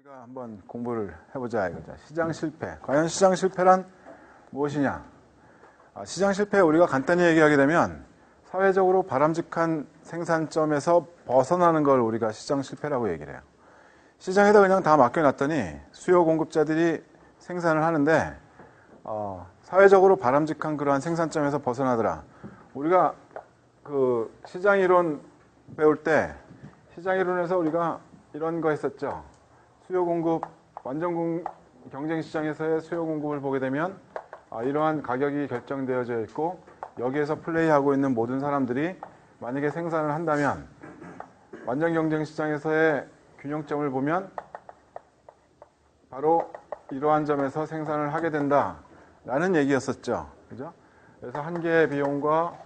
우리가 한번 공부를 해보자 이거죠. 시장 실패. 과연 시장 실패란 무엇이냐? 시장 실패 우리가 간단히 얘기하게 되면 사회적으로 바람직한 생산점에서 벗어나는 걸 우리가 시장 실패라고 얘기를 해요. 시장에다 그냥 다 맡겨놨더니 수요 공급자들이 생산을 하는데 사회적으로 바람직한 그러한 생산점에서 벗어나더라. 우리가 그 시장 이론 배울 때 시장 이론에서 우리가 이런 거 했었죠. 수요 공급, 완전 경쟁 시장에서의 수요 공급을 보게 되면 이러한 가격이 결정되어져 있고 여기에서 플레이하고 있는 모든 사람들이 만약에 생산을 한다면 완전 경쟁 시장에서의 균형점을 보면 바로 이러한 점에서 생산을 하게 된다라는 얘기였었죠. 그죠? 그래서 한 개의 비용과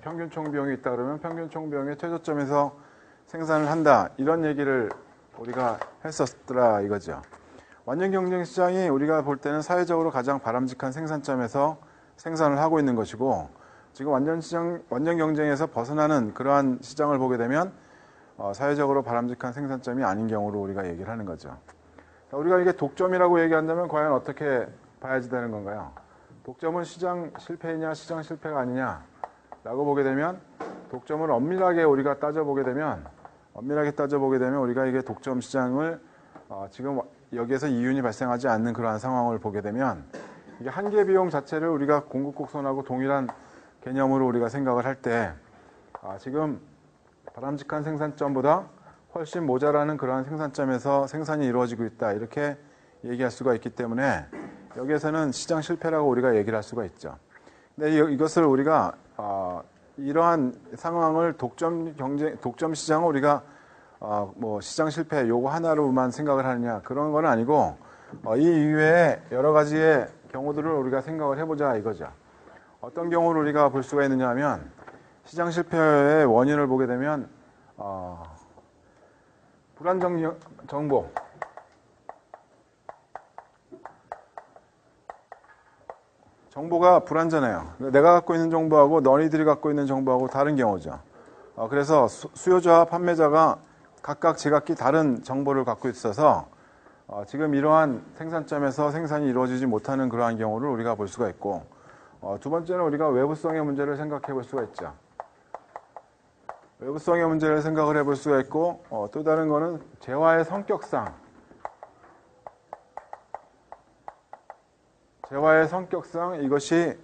평균 총 비용이 있다 그러면 평균 총 비용의 최저점에서 생산을 한다. 이런 얘기를 우리가 했었더라 이거죠. 완전 경쟁 시장이 우리가 볼 때는 사회적으로 가장 바람직한 생산점에서 생산을 하고 있는 것이고, 지금 완전 경쟁에서 벗어나는 그러한 시장을 보게 되면 사회적으로 바람직한 생산점이 아닌 경우로 우리가 얘기를 하는 거죠. 우리가 이게 독점이라고 얘기한다면 과연 어떻게 봐야지 되는 건가요? 독점은 시장 실패이냐 시장 실패가 아니냐 라고 보게 되면, 독점을 엄밀하게 우리가 따져보게 되면 우리가 이게 독점 시장을 지금 여기에서 이윤이 발생하지 않는 그러한 상황을 보게 되면, 이게 한계 비용 자체를 우리가 공급 곡선하고 동일한 개념으로 우리가 생각을 할 때 지금 바람직한 생산점보다 훨씬 모자라는 그러한 생산점에서 생산이 이루어지고 있다, 이렇게 얘기할 수가 있기 때문에 여기에서는 시장 실패라고 우리가 얘기를 할 수가 있죠. 근데 이것을 우리가 이러한 상황을 독점 시장을 우리가 시장 실패 요거 하나로만 생각을 하느냐, 그런 건 아니고 이 이외에 여러 가지의 경우들을 우리가 생각을 해보자 이거죠. 어떤 경우를 우리가 볼 수가 있느냐 하면, 시장 실패의 원인을 보게 되면 불안 정보, 정보가 불완전해요. 내가 갖고 있는 정보하고 너희들이 갖고 있는 정보하고 다른 경우죠. 그래서 수요자와 판매자가 각각 제각기 다른 정보를 갖고 있어서 지금 이러한 생산점에서 생산이 이루어지지 못하는 그러한 경우를 우리가 볼 수가 있고, 두 번째는 우리가 외부성의 문제를 생각해 볼 수가 있죠. 외부성의 문제를 생각을 해볼 수가 있고, 또 다른 거는 재화의 성격상 이것이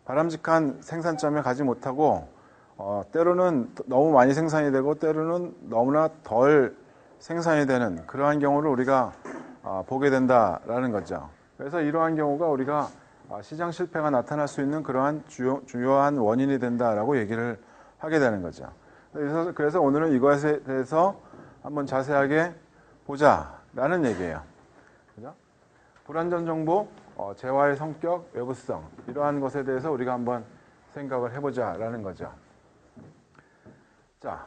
바람직한 생산점에 가지 못하고 때로는 너무 많이 생산이 되고 때로는 너무나 덜 생산이 되는 그러한 경우를 우리가 보게 된다라는 거죠. 그래서 이러한 경우가 우리가 시장 실패가 나타날 수 있는 그러한 주요한 원인이 된다라고 얘기를 하게 되는 거죠. 그래서 오늘은 이것에 대해서 한번 자세하게 보자라는 얘기예요. 그죠? 불완전 정보, 재화의 성격, 외부성, 이러한 것에 대해서 우리가 한번 생각을 해보자라는 거죠. 자,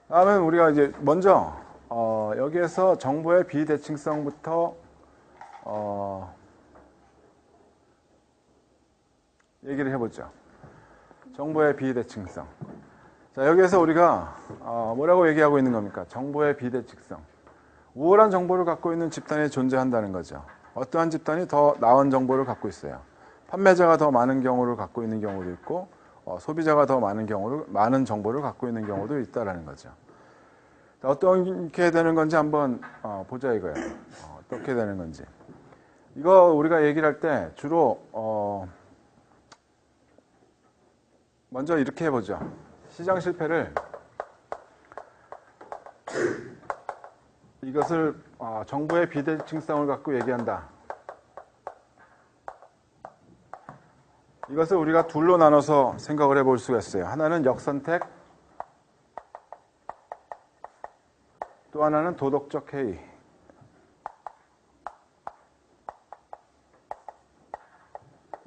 다음은 우리가 이제 먼저 여기에서 정보의 비대칭성부터 얘기를 해보죠. 정보의 비대칭성. 자, 여기에서 우리가 뭐라고 얘기하고 있는 겁니까? 정보의 비대칭성. 우월한 정보를 갖고 있는 집단이 존재한다는 거죠. 어떠한 집단이 더 나은 정보를 갖고 있어요. 판매자가 더 많은 경우를 갖고 있는 경우도 있고, 소비자가 더 많은 정보를 갖고 있는 경우도 있다라는 거죠. 자, 어떻게 되는 건지 한번 보자 이거예요. 어떻게 되는 건지. 이거 우리가 얘기를 할 때 주로 먼저 이렇게 해보죠. 시장 실패를, 이것을 정보의 비대칭성을 갖고 얘기한다. 이것을 우리가 둘로 나눠서 생각을 해볼 수가 있어요. 하나는 역선택, 또 하나는 도덕적 해이.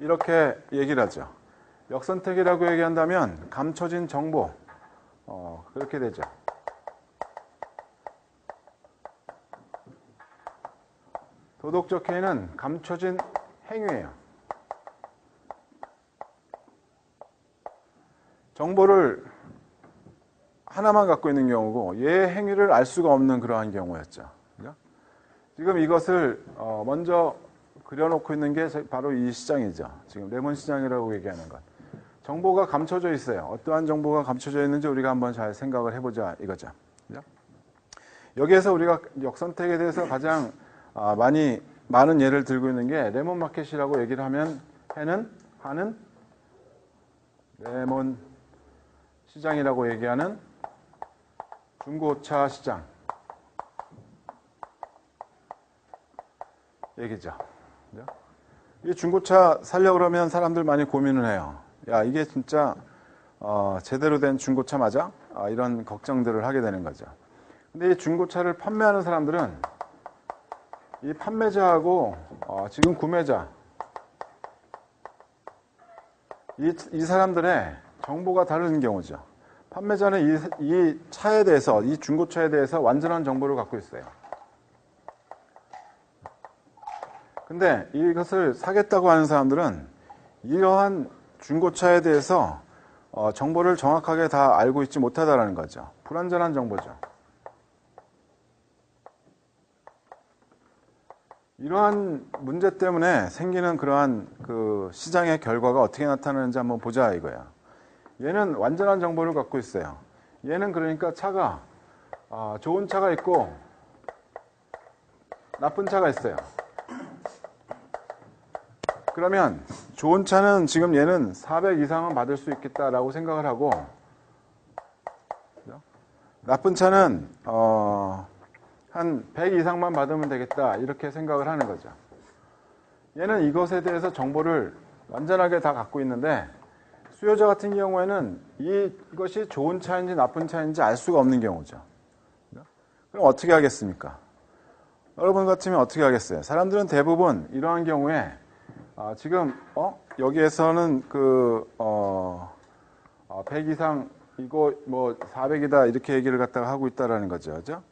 이렇게 얘기를 하죠. 역선택이라고 얘기한다면 감춰진 정보, 그렇게 되죠. 도덕적 해이는 감춰진 행위예요. 정보를 하나만 갖고 있는 경우고 얘의 행위를 알 수가 없는 그러한 경우였죠. 그죠? 지금 이것을 먼저 그려놓고 있는 게 바로 이 시장이죠. 지금 레몬 시장이라고 얘기하는 것. 정보가 감춰져 있어요. 어떠한 정보가 감춰져 있는지 우리가 한번 잘 생각을 해보자 이거죠. 그죠? 여기에서 우리가 역선택에 대해서 가장 많은 예를 들고 있는 게 레몬마켓이라고 얘기를 하는 레몬 시장이라고 얘기하는 중고차 시장 얘기죠. 이 중고차 살려고 그러면 사람들 많이 고민을 해요. 야, 이게 진짜 제대로 된 중고차 맞아? 이런 걱정들을 하게 되는 거죠. 근데 이 중고차를 판매하는 사람들은 이 판매자하고 지금 구매자 이 사람들의 정보가 다른 경우죠. 판매자는 이 차에 대해서, 이 중고차에 대해서 완전한 정보를 갖고 있어요. 근데 이것을 사겠다고 하는 사람들은 이러한 중고차에 대해서 정보를 정확하게 다 알고 있지 못하다라는 거죠. 불완전한 정보죠. 이러한 문제 때문에 생기는 그러한 그 시장의 결과가 어떻게 나타나는지 한번 보자 이거야. 얘는 완전한 정보를 갖고 있어요. 얘는 그러니까 차가 좋은 차가 있고 나쁜 차가 있어요. 그러면 좋은 차는 지금 얘는 400 이상은 받을 수 있겠다라고 생각을 하고 나쁜 차는 한 100 이상만 받으면 되겠다 이렇게 생각을 하는 거죠. 얘는 이것에 대해서 정보를 완전하게 다 갖고 있는데 수요자 같은 경우에는 이것이 좋은 차인지 나쁜 차인지 알 수가 없는 경우죠. 그럼 어떻게 하겠습니까? 여러분 같으면 어떻게 하겠어요? 사람들은 대부분 이러한 경우에 지금 여기에서는 100 이상 이거 뭐 400이다 이렇게 얘기를 갖다가 하고 있다라는 거죠. 그죠?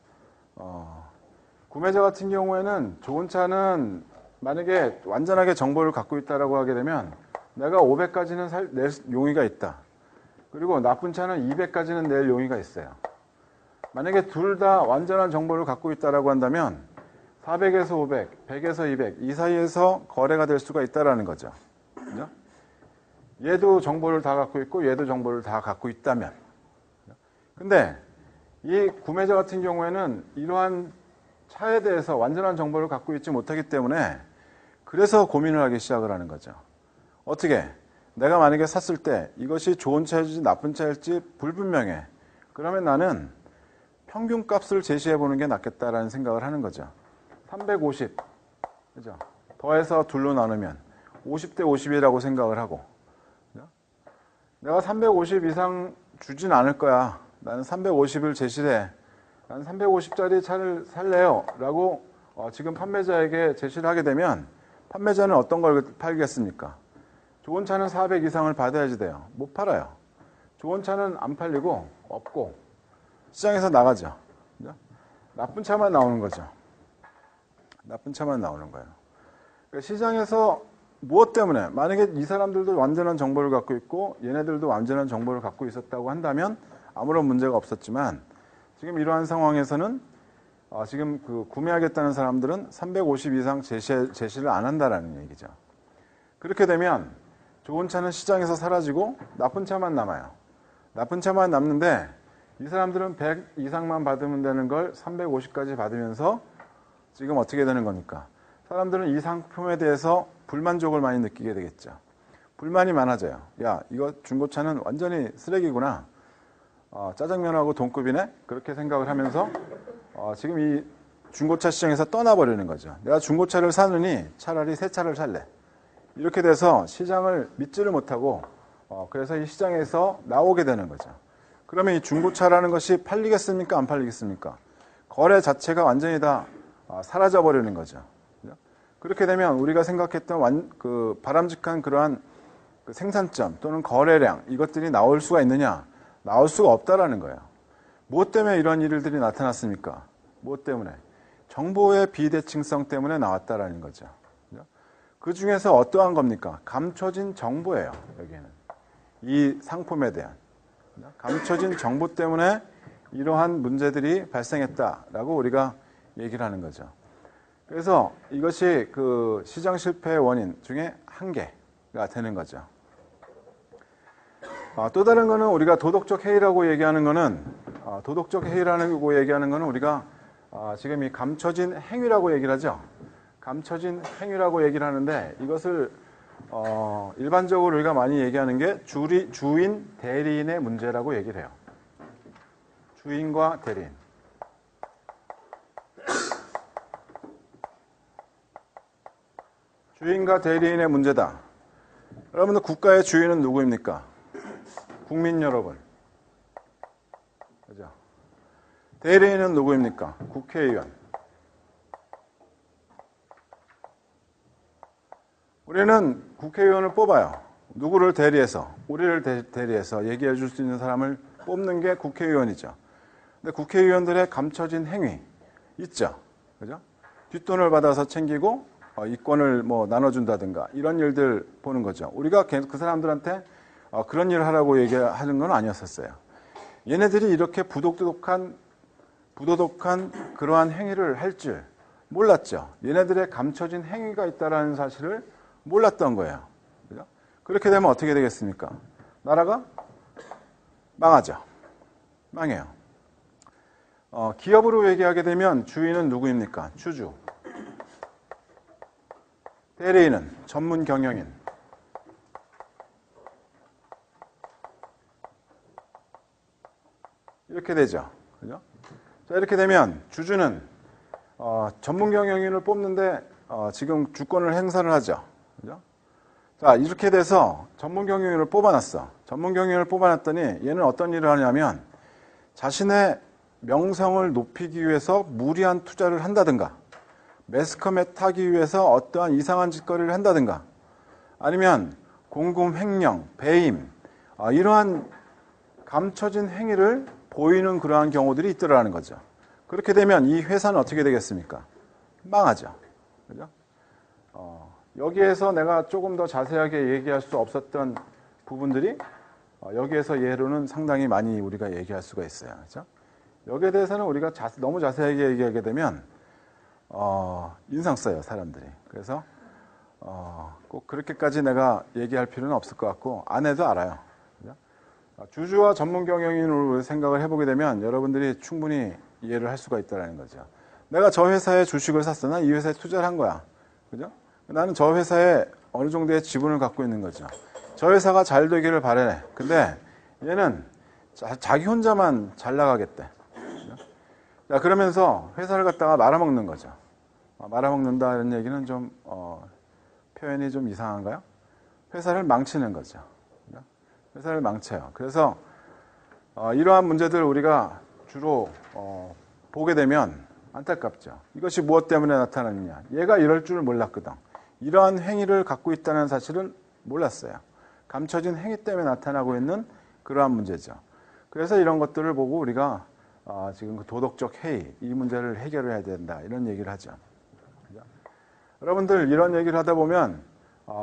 구매자 같은 경우에는 좋은 차는 만약에 완전하게 정보를 갖고 있다라고 하게 되면 내가 500까지는 낼 용의가 있다. 그리고 나쁜 차는 200까지는 낼 용의가 있어요. 만약에 둘 다 완전한 정보를 갖고 있다라고 한다면 400에서 500, 100에서 200 이 사이에서 거래가 될 수가 있다라는 거죠. 그죠? 얘도 정보를 다 갖고 있고 얘도 정보를 다 갖고 있다면. 근데 이 구매자 같은 경우에는 이러한 차에 대해서 완전한 정보를 갖고 있지 못하기 때문에 그래서 고민을 하기 시작을 하는 거죠. 어떻게? 내가 만약에 샀을 때 이것이 좋은 차일지 나쁜 차일지 불분명해. 그러면 나는 평균값을 제시해 보는 게 낫겠다라는 생각을 하는 거죠. 350. 그죠? 더해서 둘로 나누면 50대 50이라고 생각을 하고. 그죠? 내가 350 이상 주진 않을 거야. 나는 350을 제시를 해. 나는 350짜리 차를 살래요. 라고 지금 판매자에게 제시를 하게 되면 판매자는 어떤 걸 팔겠습니까? 좋은 차는 400 이상을 받아야지 돼요. 못 팔아요. 좋은 차는 안 팔리고 없고 시장에서 나가죠. 그죠? 나쁜 차만 나오는 거죠. 나쁜 차만 나오는 거예요. 그러니까 시장에서 무엇 때문에 만약에 이 사람들도 완전한 정보를 갖고 있고 얘네들도 완전한 정보를 갖고 있었다고 한다면 아무런 문제가 없었지만 지금 이러한 상황에서는 지금 구매하겠다는 사람들은 350 이상 제시를 안 한다라는 얘기죠. 그렇게 되면 좋은 차는 시장에서 사라지고 나쁜 차만 남아요. 나쁜 차만 남는데 이 사람들은 100 이상만 받으면 되는 걸 350까지 받으면서 지금 어떻게 되는 겁니까? 사람들은 이 상품에 대해서 불만족을 많이 느끼게 되겠죠. 불만이 많아져요. 야, 이거 중고차는 완전히 쓰레기구나. 짜장면하고 동급이네? 그렇게 생각을 하면서 지금 이 중고차 시장에서 떠나버리는 거죠. 내가 중고차를 사느니 차라리 새 차를 살래. 이렇게 돼서 시장을 믿지를 못하고 그래서 이 시장에서 나오게 되는 거죠. 그러면 이 중고차라는 것이 팔리겠습니까? 안 팔리겠습니까? 거래 자체가 완전히 다 사라져버리는 거죠. 그렇게 되면 우리가 생각했던 바람직한 그러한 생산점 또는 거래량 이것들이 나올 수가 있느냐? 나올 수가 없다라는 거예요. 무엇 때문에 이런 일들이 나타났습니까? 무엇 때문에? 정보의 비대칭성 때문에 나왔다라는 거죠. 그 중에서 어떠한 겁니까? 감춰진 정보예요. 여기에는 이 상품에 대한 감춰진 정보 때문에 이러한 문제들이 발생했다라고 우리가 얘기를 하는 거죠. 그래서 이것이 그 시장 실패의 원인 중에 한 개가 되는 거죠. 또 다른 거는 우리가 도덕적 해이라고 얘기하는 거는 우리가 지금 이 감춰진 행위라고 얘기를 하죠. 감춰진 행위라고 얘기를 하는데 이것을 일반적으로 우리가 많이 얘기하는 게 주인, 대리인의 문제라고 얘기를 해요. 주인과 대리인. 주인과 대리인의 문제다. 여러분들 국가의 주인은 누구입니까? 국민 여러분. 그죠? 대리인은 누구입니까? 국회의원. 우리는 국회의원을 뽑아요. 누구를 대리해서, 우리를 대리해서 얘기해 줄 수 있는 사람을 뽑는 게 국회의원이죠. 근데 국회의원들의 감춰진 행위 있죠. 그죠? 뒷돈을 받아서 챙기고 이권을 뭐 나눠준다든가 이런 일들 보는 거죠. 우리가 그 사람들한테 그런 일을 하라고 얘기하는 건 아니었었어요. 얘네들이 이렇게 부도덕한 그러한 행위를 할 줄 몰랐죠. 얘네들의 감춰진 행위가 있다는 사실을 몰랐던 거예요. 그죠? 그렇게 되면 어떻게 되겠습니까? 나라가 망하죠. 망해요. 기업으로 얘기하게 되면 주인은 누구입니까? 주주. 대리인은 전문 경영인. 이렇게 되죠. 그죠? 자, 이렇게 되면 주주는 전문 경영인을 뽑는데 지금 주권을 행사를 하죠. 그죠? 자, 이렇게 돼서 전문 경영인을 뽑아놨어. 전문 경영인을 뽑아놨더니 얘는 어떤 일을 하냐면 자신의 명성을 높이기 위해서 무리한 투자를 한다든가 매스컴에 타기 위해서 어떠한 이상한 짓거리를 한다든가 아니면 공금 횡령, 배임 이러한 감춰진 행위를 보이는 그러한 경우들이 있더라는 거죠. 그렇게 되면 이 회사는 어떻게 되겠습니까? 망하죠. 그죠? 여기에서 내가 조금 더 자세하게 얘기할 수 없었던 부분들이 여기에서 예로는 상당히 많이 우리가 얘기할 수가 있어요. 그죠? 여기에 대해서는 우리가 너무 자세하게 얘기하게 되면 인상 써요, 사람들이. 그래서 꼭 그렇게까지 내가 얘기할 필요는 없을 것 같고 안 해도 알아요. 그죠? 주주와 전문 경영인으로 생각을 해보게 되면 여러분들이 충분히 이해를 할 수가 있다는 거죠. 내가 저 회사에 주식을 샀어. 난 이 회사에 투자를 한 거야. 그죠? 나는 저 회사에 어느 정도의 지분을 갖고 있는 거죠. 저 회사가 잘 되기를 바라네. 근데 얘는 자기 혼자만 잘 나가겠대. 자, 그러면서 회사를 갖다가 말아먹는 거죠. 말아먹는다는 얘기는 좀 표현이 좀 이상한가요? 회사를 망치는 거죠. 회사를 망쳐요. 그래서 이러한 문제들을 우리가 주로 보게 되면 안타깝죠. 이것이 무엇 때문에 나타났느냐. 얘가 이럴 줄 몰랐거든. 이러한 행위를 갖고 있다는 사실은 몰랐어요. 감춰진 행위 때문에 나타나고 있는 그러한 문제죠. 그래서 이런 것들을 보고 우리가 지금 그 도덕적 해이, 이 문제를 해결해야 된다. 이런 얘기를 하죠. 그죠? 여러분들 이런 얘기를 하다 보면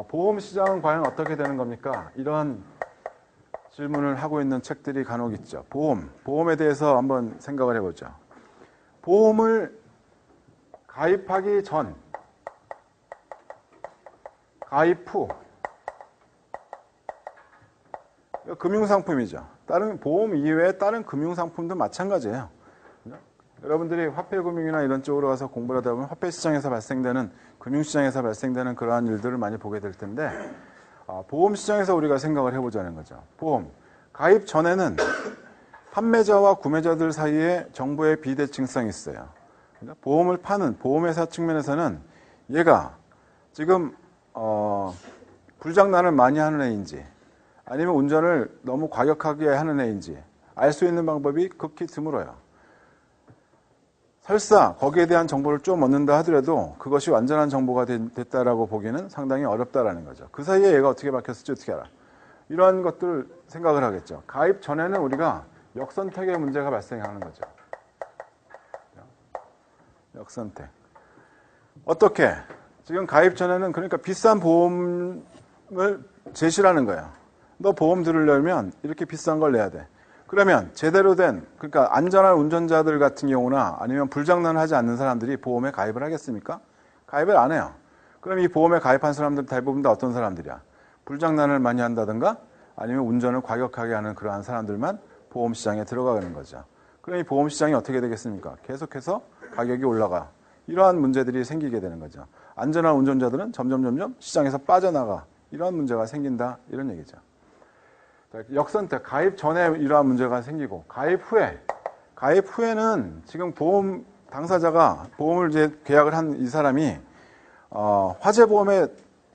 보험시장은 과연 어떻게 되는 겁니까? 이러한 질문을 하고 있는 책들이 간혹 있죠. 보험에 대해서 한번 생각을 해보죠. 보험을 가입하기 전, 가입 후, 금융상품이죠. 다른 보험 이외에 다른 금융상품도 마찬가지예요. 여러분들이 화폐금융이나 이런 쪽으로 가서 공부를 하다 보면 화폐시장에서 발생되는, 금융시장에서 발생되는 그러한 일들을 많이 보게 될 텐데 보험시장에서 우리가 생각을 해보자는 거죠. 보험, 가입 전에는 판매자와 구매자들 사이에 정보의 비대칭성이 있어요. 보험을 파는 보험회사 측면에서는 얘가 지금 불장난을 많이 하는 애인지 아니면 운전을 너무 과격하게 하는 애인지 알 수 있는 방법이 극히 드물어요. 설사 거기에 대한 정보를 좀 얻는다 하더라도 그것이 완전한 정보가 됐다라고 보기는 상당히 어렵다라는 거죠. 그 사이에 얘가 어떻게 박혔을지 어떻게 알아. 이러한 것들을 생각을 하겠죠. 가입 전에는 우리가 역선택의 문제가 발생하는 거죠. 역선택. 어떻게? 지금 가입 전에는 그러니까 비싼 보험을 제시를 하는 거예요. 너 보험 들으려면 이렇게 비싼 걸 내야 돼. 그러면 제대로 된, 그러니까 안전한 운전자들 같은 경우나 아니면 불장난을 하지 않는 사람들이 보험에 가입을 하겠습니까? 가입을 안 해요. 그럼 이 보험에 가입한 사람들 대부분 다 어떤 사람들이야? 불장난을 많이 한다든가 아니면 운전을 과격하게 하는 그러한 사람들만 보험 시장에 들어가는 거죠. 그럼 이 보험 시장이 어떻게 되겠습니까? 계속해서 가격이 올라가. 이러한 문제들이 생기게 되는 거죠. 안전한 운전자들은 점점 시장에서 빠져나가. 이러한 문제가 생긴다. 이런 얘기죠. 역선택, 가입 전에 이러한 문제가 생기고, 가입 후에는 지금 보험 당사자가 보험을 이제 계약을 한 이 사람이, 화재보험에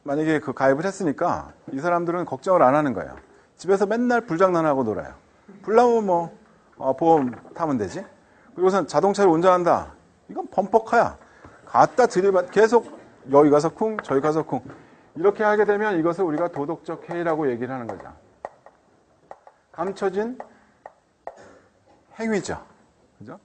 만약에 그 가입을 했으니까 이 사람들은 걱정을 안 하는 거예요. 집에서 맨날 불장난하고 놀아요. 불나면 뭐, 보험 타면 되지. 그리고선 자동차를 운전한다. 이건 범퍼카야. 갖다 계속 여기 가서 쿵, 저기 가서 쿵. 이렇게 하게 되면 이것을 우리가 도덕적 해이라고 얘기를 하는 거죠. 감춰진 행위죠. 그죠?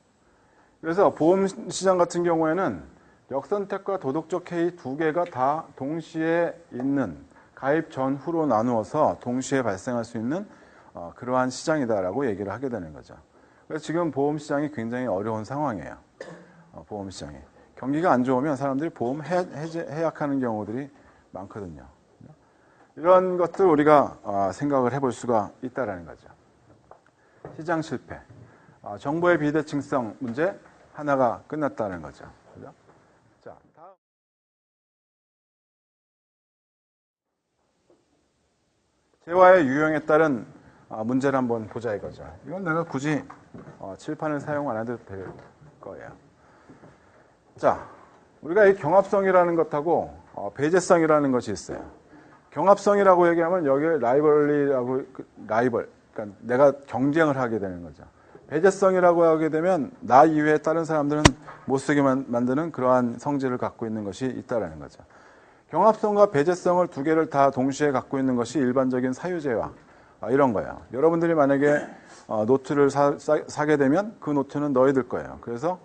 그래서 보험 시장 같은 경우에는 역선택과 도덕적 해이 두 개가 다 동시에 있는, 가입 전후로 나누어서 동시에 발생할 수 있는 그러한 시장이다라고 얘기를 하게 되는 거죠. 그래서 지금 보험 시장이 굉장히 어려운 상황이에요. 보험 시장이. 경기가 안 좋으면 사람들이 보험 해약하는 경우들이 많거든요. 이런 것들 우리가 생각을 해볼 수가 있다는 거죠. 시장 실패. 정보의 비대칭성 문제 하나가 끝났다는 거죠. 그죠? 자, 다음. 재화의 유형에 따른 문제를 한번 보자 이거죠. 이건 내가 굳이 칠판을 사용 안 해도 될 거예요. 자, 우리가 이 경합성이라는 것하고 배제성이라는 것이 있어요. 경합성이라고 얘기하면 여기에 라이벌, 그러니까 내가 경쟁을 하게 되는 거죠. 배제성이라고 하게 되면 나 이외에 다른 사람들은 못 쓰게 만드는 그러한 성질을 갖고 있는 것이 있다라는 거죠. 경합성과 배제성을 두 개를 다 동시에 갖고 있는 것이 일반적인 사유재화 이런 거예요. 여러분들이 만약에 노트를 사게 되면 그 노트는 너희들 거예요. 그래서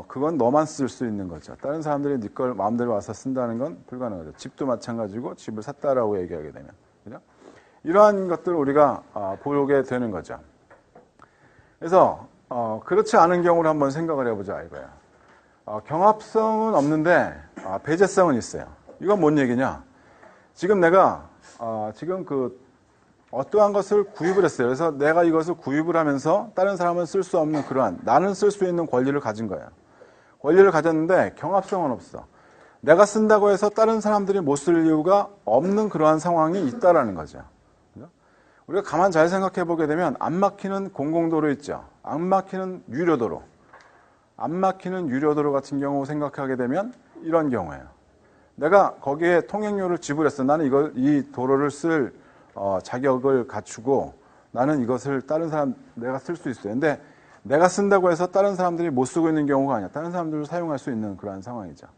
그건 너만 쓸 수 있는 거죠. 다른 사람들이 네 걸 마음대로 와서 쓴다는 건 불가능하죠. 집도 마찬가지고 집을 샀다라고 얘기하게 되면. 그죠? 이러한 것들을 우리가 보게 되는 거죠. 그래서 그렇지 않은 경우를 한번 생각을 해보자 이거예요. 경합성은 없는데 배제성은 있어요. 이건 뭔 얘기냐? 지금 내가 지금 어떠한 것을 구입을 했어요. 그래서 내가 이것을 구입을 하면서 다른 사람은 쓸 수 없는 그러한, 나는 쓸 수 있는 권리를 가진 거예요. 권리를 가졌는데 경합성은 없어. 내가 쓴다고 해서 다른 사람들이 못 쓸 이유가 없는 그러한 상황이 있다라는 거죠. 우리가 가만 잘 생각해 보게 되면 안 막히는 공공도로 있죠. 안 막히는 유료도로. 안 막히는 유료도로 같은 경우 생각하게 되면 이런 경우예요. 내가 거기에 통행료를 지불했어. 나는 이 도로를 쓸 자격을 갖추고 나는 이것을 다른 사람 내가 쓸 수 있어요. 근데 내가 쓴다고 해서 다른 사람들이 못 쓰고 있는 경우가 아니야. 다른 사람들도 사용할 수 있는 그러한 상황이죠.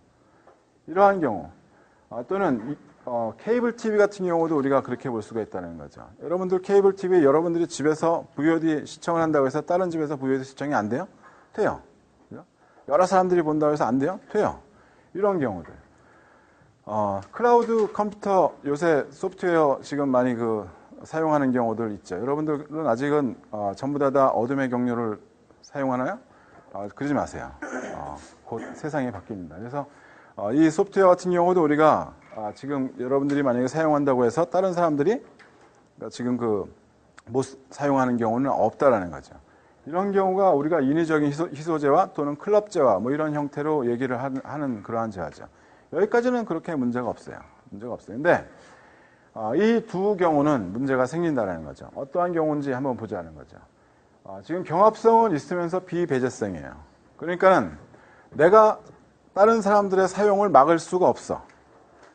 이러한 경우 또는 케이블 TV 같은 경우도 우리가 그렇게 볼 수가 있다는 거죠. 여러분들 케이블 TV 여러분들이 집에서 VOD 시청을 한다고 해서 다른 집에서 VOD 시청이 안 돼요? 돼요. 여러 사람들이 본다고 해서 안 돼요? 돼요. 이런 경우들. 클라우드 컴퓨터 요새 소프트웨어 지금 많이 사용하는 경우들 있죠. 여러분들은 아직은 전부 다 어둠의 경로를 사용하나요? 그러지 마세요. 곧 세상이 바뀝니다. 그래서 이 소프트웨어 같은 경우도 우리가 지금 여러분들이 만약에 사용한다고 해서 다른 사람들이 지금 못 사용하는 경우는 없다라는 거죠. 이런 경우가 우리가 인위적인 희소재화 또는 클럽재화 뭐 이런 형태로 얘기를 하는 그러한 재화죠. 여기까지는 그렇게 문제가 없어요. 근데 이 두 경우는 문제가 생긴다는 거죠. 어떠한 경우인지 한번 보자는 거죠. 지금 경합성은 있으면서 비배제성이에요. 그러니까는 내가 다른 사람들의 사용을 막을 수가 없어.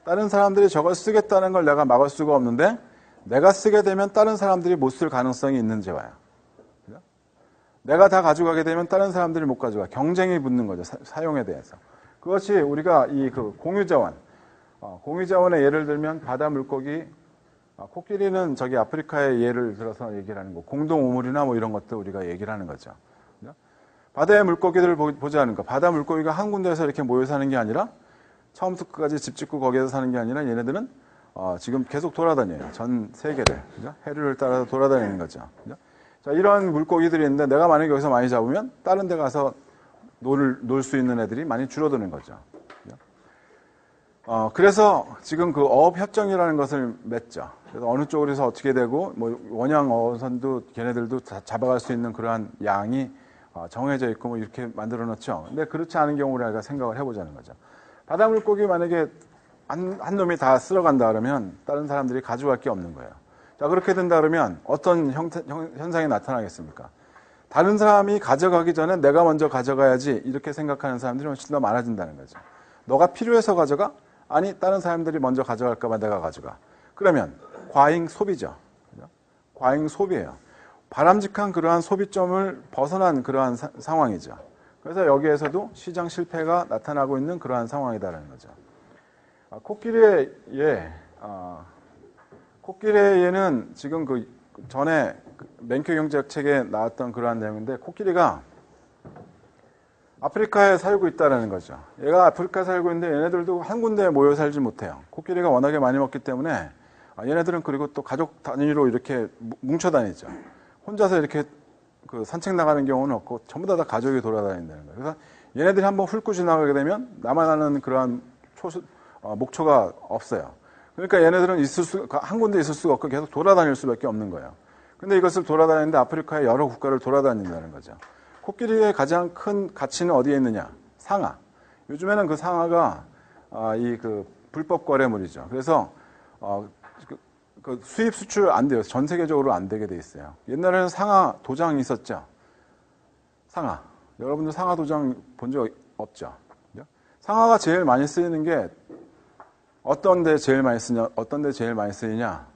다른 사람들이 저걸 쓰겠다는 걸 내가 막을 수가 없는데 내가 쓰게 되면 다른 사람들이 못 쓸 가능성이 있는 재화야. 내가 다 가져가게 되면 다른 사람들이 못 가져가. 경쟁이 붙는 거죠. 사용에 대해서. 그것이 우리가 공유자원, 공유자원의 예를 들면 바다 물고기, 코끼리는 저기 아프리카의 예를 들어서 얘기를 하는 거, 공동우물이나 뭐 이런 것도 우리가 얘기를 하는 거죠. 바다의 물고기들을 보자는 거. 바다 물고기가 한 군데에서 이렇게 모여 사는 게 아니라 처음부터 끝까지 집 짓고 거기에서 사는 게 아니라 얘네들은 지금 계속 돌아다녀요. 전 세계를. 그죠? 해류를 따라서 돌아다니는 거죠. 그죠? 자, 이런 물고기들이 있는데 내가 만약에 여기서 많이 잡으면 다른 데 가서 놀 수 있는 애들이 많이 줄어드는 거죠. 그래서 지금 그 어업협정이라는 것을 맺죠. 그래서 어느 쪽으로서 어떻게 되고, 뭐, 원양 어선도 걔네들도 다 잡아갈 수 있는 그러한 양이 정해져 있고, 뭐, 이렇게 만들어 놓죠. 근데 그렇지 않은 경우를 우리가 생각을 해보자는 거죠. 바다 물고기 만약에 한 놈이 다 쓸어간다 그러면 다른 사람들이 가져갈 게 없는 거예요. 자, 그렇게 된다 그러면 어떤 현상이 나타나겠습니까? 다른 사람이 가져가기 전에 내가 먼저 가져가야지 이렇게 생각하는 사람들이 훨씬 더 많아진다는 거죠. 너가 필요해서 가져가? 아니, 다른 사람들이 먼저 가져갈까 봐 내가 가져가. 그러면 과잉 소비죠. 과잉 소비예요. 바람직한 그러한 소비점을 벗어난 그러한 상황이죠. 그래서 여기에서도 시장 실패가 나타나고 있는 그러한 상황이다라는 거죠. 코끼리의 예는 지금 그 전에 맹큐경제학 책에 나왔던 그러한 내용인데, 코끼리가 아프리카에 살고 있다는 거죠. 얘가 아프리카에 살고 있는데 얘네들도 한 군데에 모여 살지 못해요. 코끼리가 워낙에 많이 먹기 때문에 얘네들은 그리고 또 가족 단위로 이렇게 뭉쳐 다니죠. 혼자서 이렇게 그 산책 나가는 경우는 없고 전부 다 가족이 돌아다닌다는 거예요. 그래서 얘네들이 한번 훑고 지나가게 되면 나만 아는 그러한 목초가 없어요. 그러니까 얘네들은 한 군데 있을 수가 없고 계속 돌아다닐 수밖에 없는 거예요. 근데 이것을 돌아다니는데 아프리카의 여러 국가를 돌아다닌다는 거죠. 코끼리의 가장 큰 가치는 어디에 있느냐? 상아. 요즘에는 그 상아가 그 불법 거래물이죠. 그래서 그 수입 수출 안 돼요. 전 세계적으로 안 되게 돼 있어요. 옛날에는 상아 도장이 있었죠. 상아. 여러분들 상아 도장 본 적 없죠? 상아가 제일 많이 쓰이는 게 어떤 데 제일 많이 쓰이냐?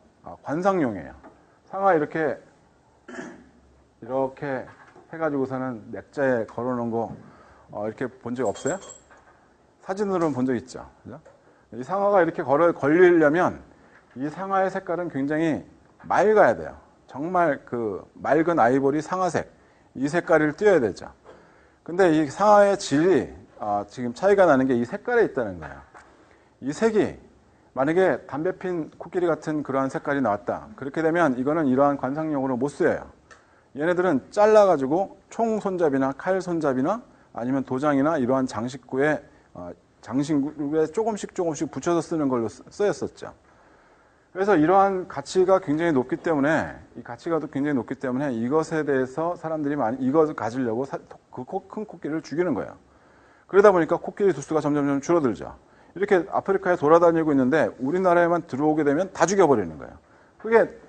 관상용이에요. 상아 이렇게 해가지고서는 맥자에 걸어놓은 거 이렇게 본 적 없어요? 사진으로는 본 적 있죠. 그죠? 이 상아가 이렇게 걸리려면 이 상아의 색깔은 굉장히 맑아야 돼요. 정말 그 맑은 아이보리 상아색, 이 색깔을 띄어야 되죠. 근데 이 상아의 질이 지금 차이가 나는 게 이 색깔에 있다는 거예요. 이 색이 만약에 담배 핀 코끼리 같은 그러한 색깔이 나왔다. 그렇게 되면 이거는 이러한 관상용으로 못 쓰여요. 얘네들은 잘라가지고 총 손잡이나 칼 손잡이나 아니면 도장이나 이러한 장식구에 조금씩 붙여서 쓰는 걸로 쓰였었죠. 그래서 이러한 가치가 굉장히 높기 때문에, 이것에 대해서 사람들이 이것을 가지려고 그 큰 코끼리를 죽이는 거예요. 그러다 보니까 코끼리 두수가 점점 줄어들죠. 이렇게 아프리카에 돌아다니고 있는데 우리나라에만 들어오게 되면 다 죽여버리는 거예요. 그게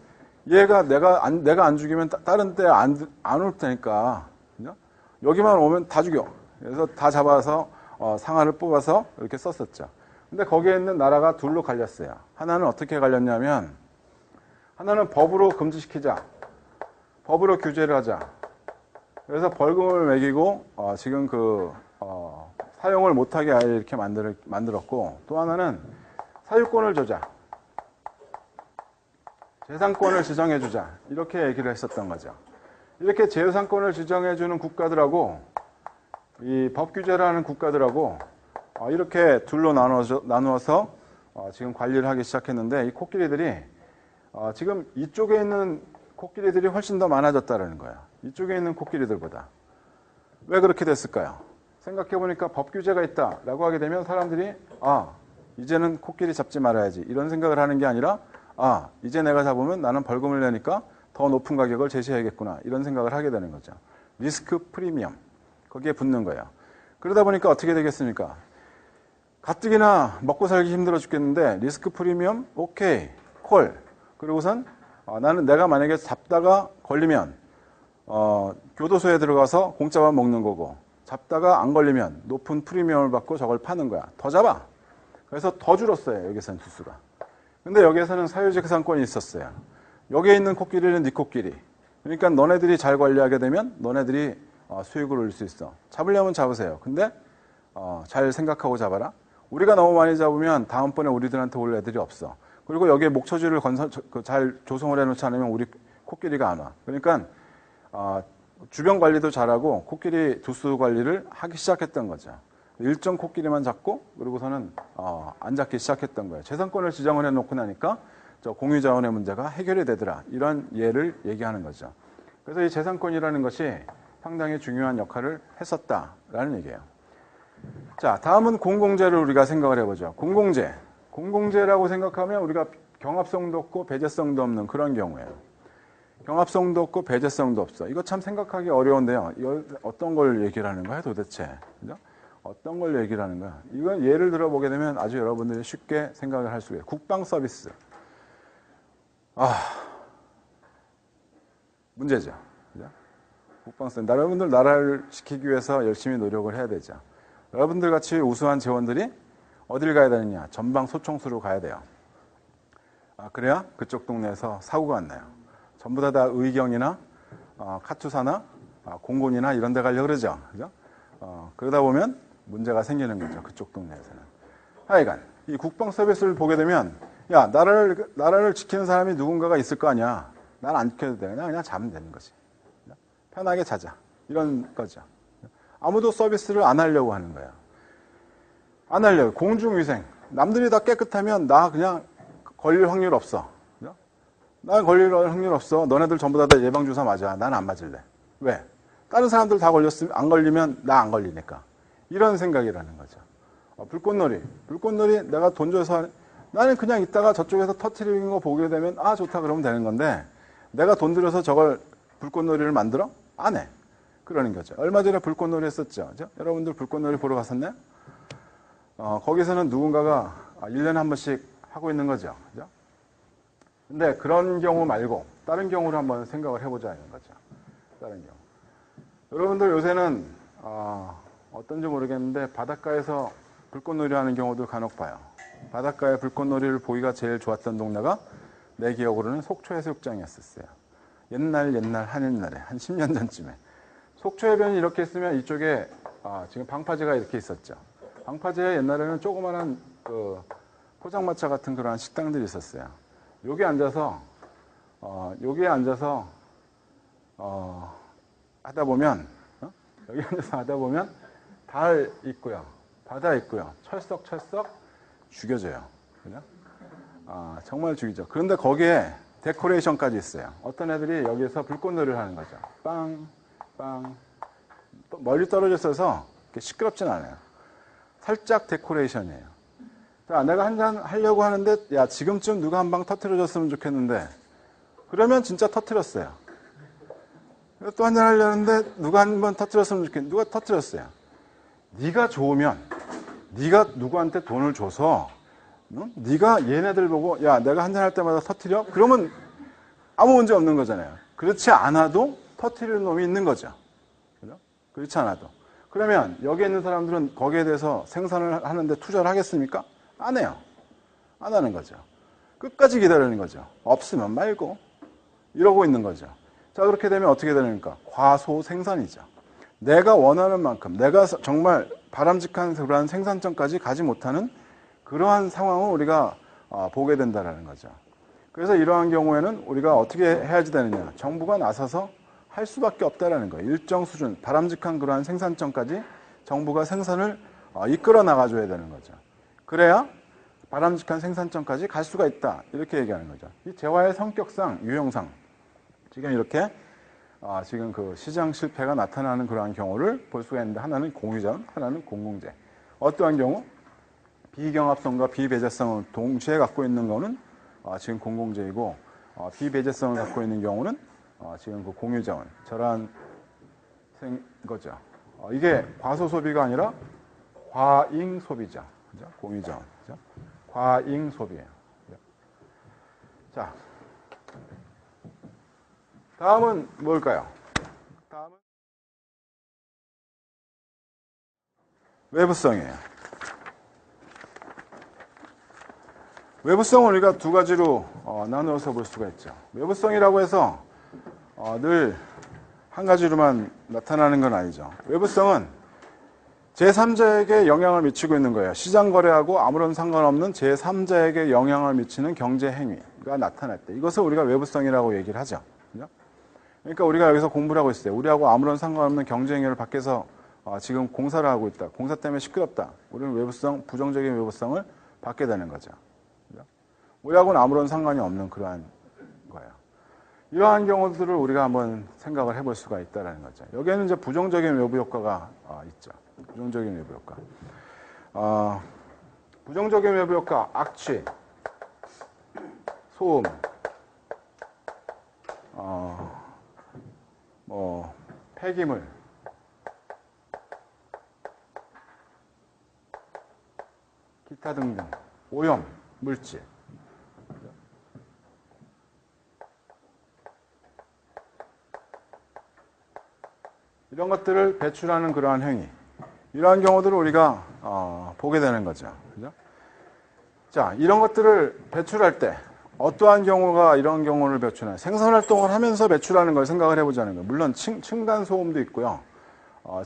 얘가 내가 안 죽이면 다른 데 안 올 테니까, 그죠? 여기만 오면 다 죽여. 그래서 다 잡아서 상아를 뽑아서 이렇게 썼었죠. 근데 거기에 있는 나라가 둘로 갈렸어요. 하나는 어떻게 갈렸냐면, 하나는 법으로 금지시키자. 법으로 규제를 하자. 그래서 벌금을 매기고 지금 사용을 못하게 아예 이렇게 만들었고, 또 하나는 사유권을 주자. 재산권을 지정해주자. 이렇게 얘기를 했었던 거죠. 이렇게 재산권을 지정해주는 국가들하고 이 법 규제를 하는 국가들하고 이렇게 둘로 나누어서 지금 관리를 하기 시작했는데, 이 코끼리들이 지금 이쪽에 있는 코끼리들이 훨씬 더 많아졌다는 거예요. 이쪽에 있는 코끼리들보다. 왜 그렇게 됐을까요? 생각해보니까 법 규제가 있다라고 하게 되면 사람들이 이제는 코끼리 잡지 말아야지 이런 생각을 하는 게 아니라 이제 내가 잡으면 나는 벌금을 내니까 더 높은 가격을 제시해야겠구나 이런 생각을 하게 되는 거죠. 리스크 프리미엄 거기에 붙는 거예요. 그러다 보니까 어떻게 되겠습니까? 가뜩이나 먹고 살기 힘들어 죽겠는데 리스크 프리미엄 오케이 콜. 그리고선 나는 내가 만약에 잡다가 걸리면 교도소에 들어가서 공짜밥 먹는 거고, 잡다가 안 걸리면 높은 프리미엄을 받고 저걸 파는 거야. 더 잡아. 그래서 더 줄었어요. 여기서는 두수가. 근데 여기에서는 사유재산권이 있었어요. 여기에 있는 코끼리는 네 코끼리. 그러니까 너네들이 잘 관리하게 되면 너네들이 수익을 올릴 수 있어. 잡으려면 잡으세요. 근데 잘 생각하고 잡아라. 우리가 너무 많이 잡으면 다음번에 우리들한테 올 애들이 없어. 그리고 여기에 목초지를 잘 조성을 해놓지 않으면 우리 코끼리가 안 와. 그러니까 주변 관리도 잘하고 코끼리 두수 관리를 하기 시작했던 거죠. 일정 코끼리만 잡고 그러고서는 안 잡기 시작했던 거예요. 재산권을 지정을 해놓고 나니까 저 공유자원의 문제가 해결이 되더라. 이런 예를 얘기하는 거죠. 그래서 이 재산권이라는 것이 상당히 중요한 역할을 했었다라는 얘기예요. 자, 다음은 공공재를 우리가 생각을 해보죠. 공공재. 공공재라고 생각하면 우리가 경합성도 없고 배제성도 없는 그런 경우예요. 경합성도 없고 배제성도 없어. 이거 참 생각하기 어려운데요. 어떤 걸 얘기를 하는 거야 도대체? 그죠? 어떤 걸 얘기를 하는 거야? 이건 예를 들어보게 되면 아주 여러분들이 쉽게 생각을 할 수 있어요. 국방 서비스. 문제죠. 그죠? 국방 서비스. 여러분들 나라를 지키기 위해서 열심히 노력을 해야 되죠. 여러분들 같이 우수한 재원들이 어딜 가야 되느냐? 전방 소총수로 가야 돼요. 그래야 그쪽 동네에서 사고가 안 나요. 전부 다 의경이나 카투사나 공군이나 이런 데 가려고 그러죠. 그죠? 그러다 보면 문제가 생기는 거죠. 그쪽 동네에서는. 하여간 이 국방 서비스를 보게 되면 야, 나라를 지키는 사람이 누군가가 있을 거 아니야. 난 안 지켜도 돼. 그냥 자면 되는 거지. 편하게 자자. 이런 거죠. 아무도 서비스를 안 하려고 하는 거야. 안 하려고. 공중위생. 남들이 다 깨끗하면 나 그냥 걸릴 확률 없어. 나 걸릴 확률 없어. 너네들 전부 다 예방주사 맞아. 난 안 맞을래. 왜? 다른 사람들 다 걸렸으면 안 걸리면 나 안 걸리니까. 이런 생각이라는 거죠. 불꽃놀이. 불꽃놀이 내가 돈 줘서 나는 그냥 있다가 저쪽에서 터트리는 거 보게 되면 좋다 그러면 되는 건데 내가 돈 들여서 저걸 불꽃놀이를 만들어? 안 해. 그러는 거죠. 얼마 전에 불꽃놀이 했었죠. 그죠? 여러분들 불꽃놀이 보러 갔었나요? 거기서는 누군가가 1년에 한 번씩 하고 있는 거죠. 그죠? 근데 그런 경우 말고 다른 경우를 한번 생각을 해보자는 거죠. 다른 경우. 여러분들 요새는 어떤지 모르겠는데 바닷가에서 불꽃놀이 하는 경우도 간혹 봐요. 바닷가에 불꽃놀이를 보기가 제일 좋았던 동네가 내 기억으로는 속초해수욕장이었어요. 옛날 한옛날에 한 10년 전쯤에. 속초해변이 이렇게 있으면 이쪽에 지금 방파제가 이렇게 있었죠. 방파제에 옛날에는 조그마한 포장마차 같은 그런 식당들이 있었어요. 여기에 앉아서 하다 보면 여기 앉아서 하다 보면 달 있고요, 바다 있고요, 철썩 죽여져요. 그죠? 정말 죽이죠. 그런데 거기에 데코레이션까지 있어요. 어떤 애들이 여기에서 불꽃놀이를 하는 거죠. 빵. 또 멀리 떨어져 있어서 시끄럽진 않아요. 살짝 데코레이션이에요. 자, 내가 한잔 하려고 하는데 야, 지금쯤 누가 한 방 터트려줬으면 좋겠는데 그러면 진짜 터트렸어요. 또 한잔 하려는데 누가 한 번 터트렸으면 좋겠는데 누가 터트렸어요. 네가 좋으면 네가 누구한테 돈을 줘서 네가 얘네들 보고 야, 내가 한잔 할 때마다 터트려? 그러면 아무 문제 없는 거잖아요. 그렇지 않아도 터트리는 놈이 있는 거죠. 그죠? 그렇지 않아도. 그러면 여기에 있는 사람들은 거기에 대해서 생산을 하는데 투자를 하겠습니까? 안 해요. 안 하는 거죠. 끝까지 기다리는 거죠. 없으면 말고. 이러고 있는 거죠. 자, 그렇게 되면 어떻게 되는가? 과소생산이죠. 내가 원하는 만큼, 내가 정말 바람직한 그러한 생산점까지 가지 못하는 그러한 상황을 우리가 보게 된다는 거죠. 그래서 이러한 경우에는 우리가 어떻게 해야지 되느냐? 정부가 나서서 할 수밖에 없다라는 거예요. 일정 수준, 바람직한 그러한 생산점까지 정부가 생산을 이끌어 나가줘야 되는 거죠. 그래야 바람직한 생산점까지 갈 수가 있다. 이렇게 얘기하는 거죠. 이 재화의 성격상, 유형상, 지금 이렇게 지금 그 시장 실패가 나타나는 그러한 경우를 볼 수가 있는데 하나는 공유자원, 하나는 공공재. 어떠한 경우? 비경합성과 비배제성을 동시에 갖고 있는 거는 지금 공공재이고 비배제성을 갖고 있는 경우는 지금 그 공유자원. 저러한 거죠. 이게 과소소비가 아니라 과잉소비죠. 그죠? 공유자원. 그죠? 과잉소비예요. 그죠? 자, 다음은 뭘까요? 다음은 외부성이에요. 외부성을 우리가 두 가지로 나누어서 볼 수가 있죠. 외부성이라고 해서 늘 한 가지로만 나타나는 건 아니죠. 외부성은 제3자에게 영향을 미치고 있는 거예요. 시장 거래하고 아무런 상관없는 제3자에게 영향을 미치는 경제 행위가 나타날 때 이것을 우리가 외부성이라고 얘기를 하죠. 그죠? 그러니까 우리가 여기서 공부를 하고 있어요. 우리하고 아무런 상관없는 경제 행위를 밖에서 지금 공사를 하고 있다. 공사 때문에 시끄럽다. 우리는 외부성, 부정적인 외부성을 받게 되는 거죠. 그죠? 우리하고는 아무런 상관이 없는 그러한 거예요. 이러한 경우들을 우리가 한번 생각을 해볼 수가 있다는 거죠. 여기에는 이제 부정적인 외부 효과가 있죠. 부정적인 외부 효과. 부정적인 외부 효과, 악취, 소음, 폐기물, 기타 등등, 오염, 물질. 이런 것들을 배출하는 그러한 행위. 이러한 경우들을 우리가 보게 되는 거죠. 그죠? 자, 이런 것들을 배출할 때 어떠한 경우가 이런 경우를 배출하냐. 생산활동을 하면서 배출하는 걸 생각을 해보자는 거예요. 물론 층간소음도 있고요.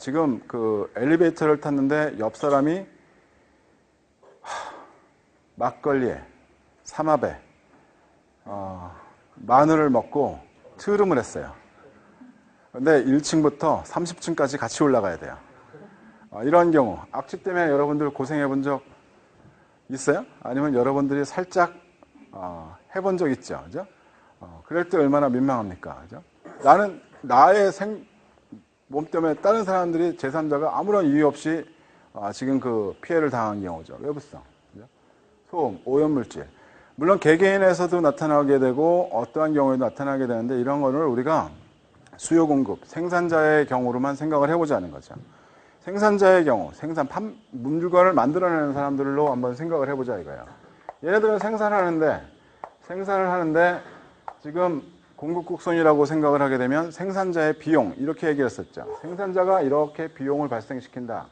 지금 그 엘리베이터를 탔는데 옆 사람이 막걸리에, 삼합에, 마늘을 먹고 트름을 했어요. 근데 1층부터 30층까지 같이 올라가야 돼요. 이런 경우, 악취 때문에 여러분들 고생해 본 적 있어요? 아니면 여러분들이 살짝 해본 적 있죠? 그죠? 그럴 때 얼마나 민망합니까? 그죠? 나의 몸 때문에 다른 사람들이 제3자가 아무런 이유 없이 지금 그 피해를 당한 경우죠. 외부성, 그죠? 소음, 오염물질. 물론 개개인에서도 나타나게 되고 어떠한 경우에도 나타나게 되는데 이런 거를 우리가 수요 공급, 생산자의 경우로만 생각을 해보자는 거죠. 생산자의 경우, 물건을 만들어내는 사람들로 한번 생각을 해보자 이거예요. 얘네들은 생산을 하는데 지금 공급곡선이라고 생각을 하게 되면 생산자의 비용, 이렇게 얘기했었죠. 생산자가 이렇게 비용을 발생시킨다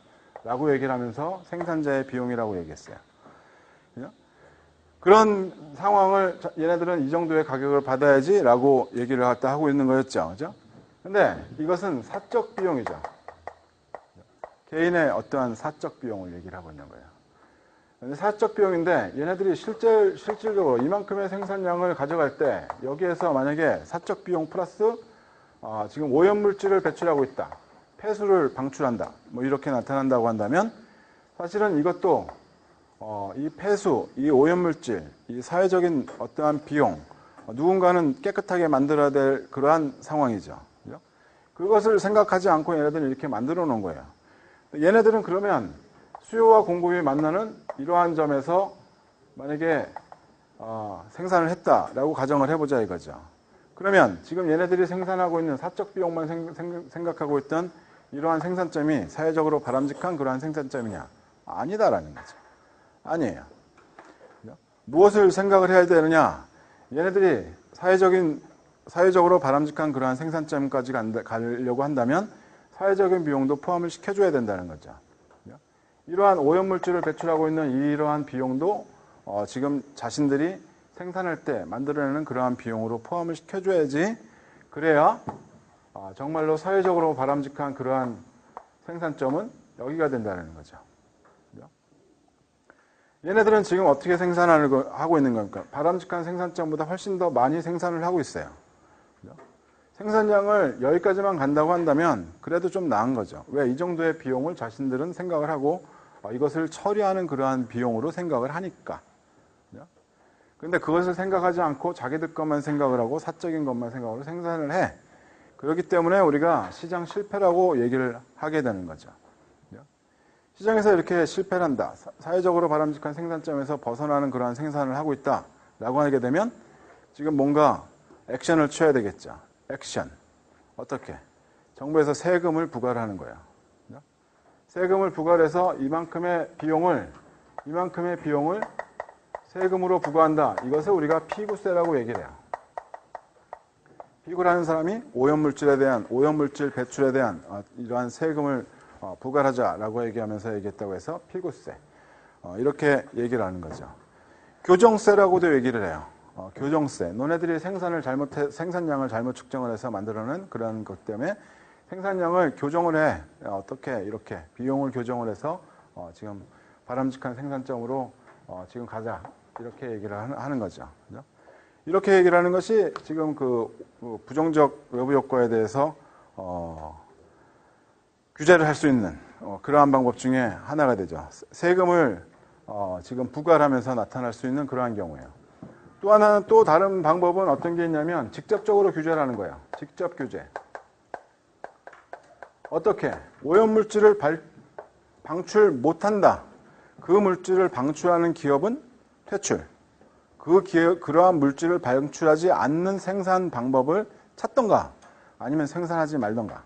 라고 얘기를 하면서 생산자의 비용이라고 얘기했어요. 그런 상황을 얘네들은 이 정도의 가격을 받아야지 라고 얘기를 갖다 하고 있는 거였죠. 그죠? 근데 이것은 사적 비용이죠. 개인의 어떠한 사적 비용을 얘기를 하고 있는 거예요. 근데 사적 비용인데 얘네들이 실질적으로 이만큼의 생산량을 가져갈 때 여기에서 만약에 사적 비용 플러스 지금 오염물질을 배출하고 있다. 폐수를 방출한다. 뭐 이렇게 나타난다고 한다면 사실은 이것도 이 폐수, 이 오염물질, 이 사회적인 어떠한 비용, 누군가는 깨끗하게 만들어야 될 그러한 상황이죠. 그죠? 그것을 생각하지 않고 얘네들은 이렇게 만들어 놓은 거예요. 얘네들은 그러면 수요와 공급이 만나는 이러한 점에서 만약에 생산을 했다라고 가정을 해보자 이거죠. 그러면 지금 얘네들이 생산하고 있는 사적 비용만 생각하고 있던 이러한 생산점이 사회적으로 바람직한 그러한 생산점이냐? 아니다라는 거죠. 아니에요. 무엇을 생각을 해야 되느냐? 얘네들이 사회적으로 바람직한 그러한 생산점까지 가려고 한다면 사회적인 비용도 포함을 시켜줘야 된다는 거죠. 이러한 오염물질을 배출하고 있는 이러한 비용도 지금 자신들이 생산할 때 만들어내는 그러한 비용으로 포함을 시켜줘야지 그래야 정말로 사회적으로 바람직한 그러한 생산점은 여기가 된다는 거죠. 얘네들은 지금 어떻게 하고 있는 겁니까? 바람직한 생산점보다 훨씬 더 많이 생산을 하고 있어요. 생산량을 여기까지만 간다고 한다면 그래도 좀 나은 거죠. 왜? 이 정도의 비용을 자신들은 생각을 하고 이것을 처리하는 그러한 비용으로 생각을 하니까. 그런데 그것을 생각하지 않고 자기들 것만 생각을 하고 사적인 것만 생각으로 생산을 해. 그렇기 때문에 우리가 시장 실패라고 얘기를 하게 되는 거죠. 시장에서 이렇게 실패를 한다. 사회적으로 바람직한 생산점에서 벗어나는 그러한 생산을 하고 있다라고 하게 되면 지금 뭔가 액션을 취해야 되겠죠. 액션. 어떻게? 정부에서 세금을 부과를 하는 거예요. 세금을 부과를 해서 이만큼의 비용을 세금으로 부과한다. 이것을 우리가 피구세라고 얘기를 해요. 피구를 하는 사람이 오염물질 배출에 대한 이러한 세금을 부과를 하자라고 얘기했다고 해서 피구세. 이렇게 얘기를 하는 거죠. 교정세라고도 얘기를 해요. 교정세. 너네들이 생산량을 잘못 측정을 해서 만들어낸 그런 것 때문에 생산량을 교정을 해. 어떻게 이렇게 비용을 교정을 해서 지금 바람직한 생산점으로 지금 가자. 이렇게 얘기를 하는 거죠. 그죠? 이렇게 얘기를 하는 것이 지금 그 부정적 외부 효과에 대해서 규제를 할 수 있는 그러한 방법 중에 하나가 되죠. 세금을 지금 부과를 하면서 나타날 수 있는 그러한 경우예요. 또 하나는 또 다른 방법은 어떤 게 있냐면 직접적으로 규제라는 거예요. 직접 규제. 어떻게? 오염물질을 방출 못한다. 그 물질을 방출하는 기업은 퇴출. 그러한 물질을 방출하지 않는 생산 방법을 찾던가 아니면 생산하지 말던가.